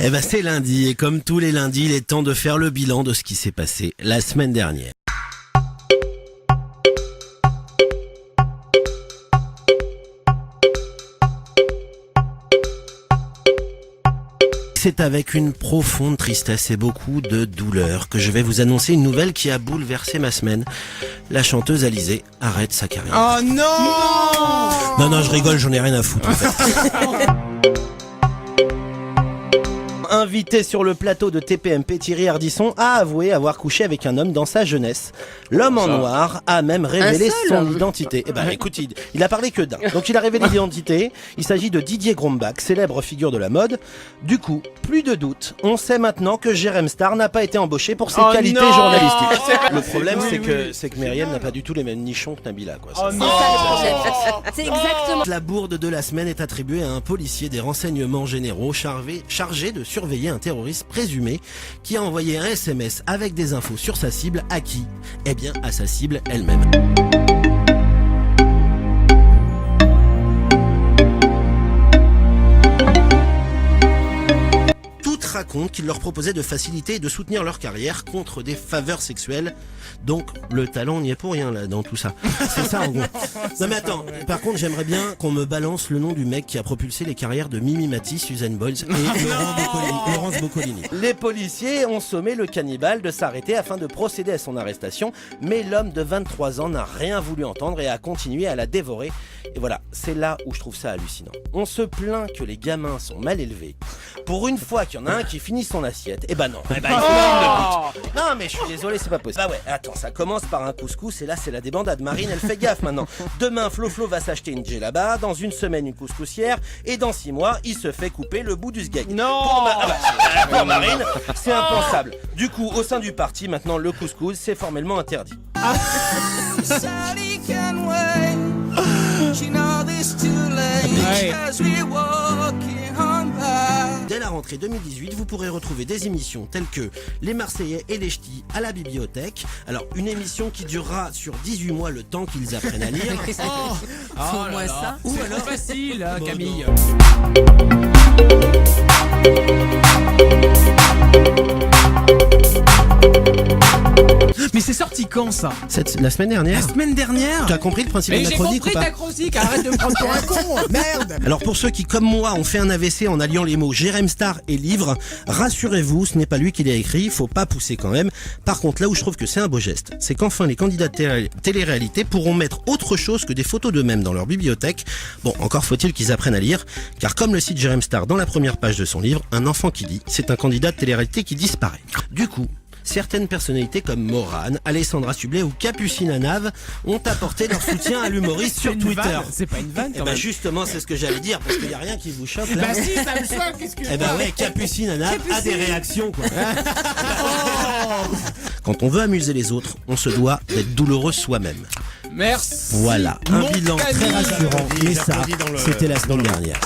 Eh ben c'est lundi et comme tous les lundis, il est temps de faire le bilan de ce qui s'est passé la semaine dernière. C'est avec une profonde tristesse et beaucoup de douleur que je vais vous annoncer une nouvelle qui a bouleversé ma semaine. La chanteuse Alizée arrête sa carrière. Oh non! Non, je rigole, j'en ai rien à foutre en fait. Invité sur le plateau de TPMP, Thierry Ardisson a avoué avoir couché avec un homme dans sa jeunesse. L'homme en noir a même révélé son identité. Eh ben écoute, il a parlé que d'un. Donc il a révélé l'identité. Il s'agit de Didier Grumbach, célèbre figure de la mode. Du coup, plus de doute. On sait maintenant que Jérém Star n'a pas été embauché pour ses qualités journalistiques. Le problème, c'est que Myriam n'a pas du tout les mêmes nichons que Nabila, quoi. C'est exactement. La bourde de la semaine est attribuée à un policier des renseignements généraux chargé de surveiller un terroriste présumé qui a envoyé un SMS avec des infos sur sa cible. À qui? Eh bien, à sa cible elle-même. Raconte qu'il leur proposait de faciliter et de soutenir leur carrière contre des faveurs sexuelles. Donc le talent n'y est pour rien là dans tout ça. C'est ça en gros. Non mais attends, par contre j'aimerais bien qu'on me balance le nom du mec qui a propulsé les carrières de Mimi Mati, Suzanne Boyles et Laurence Boccolini. Les policiers ont sommé le cannibale de s'arrêter afin de procéder à son arrestation, mais l'homme de 23 ans n'a rien voulu entendre et a continué à la dévorer. Et voilà, c'est là où je trouve ça hallucinant. On se plaint que les gamins sont mal élevés. Pour une fois qu'il y en a un qui finit son assiette, eh ben non, il faut qu'il le bute. Non mais je suis désolé, c'est pas possible. Bah ouais, attends, ça commence par un couscous et là c'est la débandade. Marine, elle fait gaffe maintenant. Demain, Flo va s'acheter une djellaba, dans une semaine une couscoussière et dans 6 mois, il se fait couper le bout du sgeg. Non. Pour Marine, c'est impensable. Du coup, au sein du parti, maintenant le couscous, c'est formellement interdit. Dès la rentrée 2018, vous pourrez retrouver des émissions telles que Les Marseillais et les Ch'tis à la bibliothèque. Alors, une émission qui durera sur 18 mois le temps qu'ils apprennent à lire. Faut moins ça. Ou alors facile, hein, Camille. Mais c'est sorti quand ça? La semaine dernière. La semaine dernière? Tu as compris le principe de la j'ai chronique compris ou pas? ta chronique, arrête de me prendre pour un con. Merde. Alors pour ceux qui, comme moi, ont fait un AVC en alliant les mots Jérém Star et livre, rassurez-vous, ce n'est pas lui qui l'a écrit, faut pas pousser quand même. Par contre, là où je trouve que c'est un beau geste, c'est qu'enfin les candidats de télé-réalité pourront mettre autre chose que des photos d'eux-mêmes dans leur bibliothèque. Bon, encore faut-il qu'ils apprennent à lire, car comme le cite Jérém Star dans la première page de son livre, un enfant qui lit, c'est un candidat de télé-réalité qui disparaît. Du coup, certaines personnalités comme Morane, Alessandra Sublet ou Capucine Anave ont apporté leur soutien à l'humoriste sur Twitter. C'est pas une vanne quand même. Justement, c'est ce que j'allais dire, parce qu'il n'y a rien qui vous choque là. Bah si, ça me choque, qu'est-ce que... Eh ben ouais, Capucine Anave a des réactions quoi. Quand on veut amuser les autres, on se doit d'être douloureux soi-même. Merci. Voilà, un bilan très rassurant, mais ça, c'était la semaine dernière.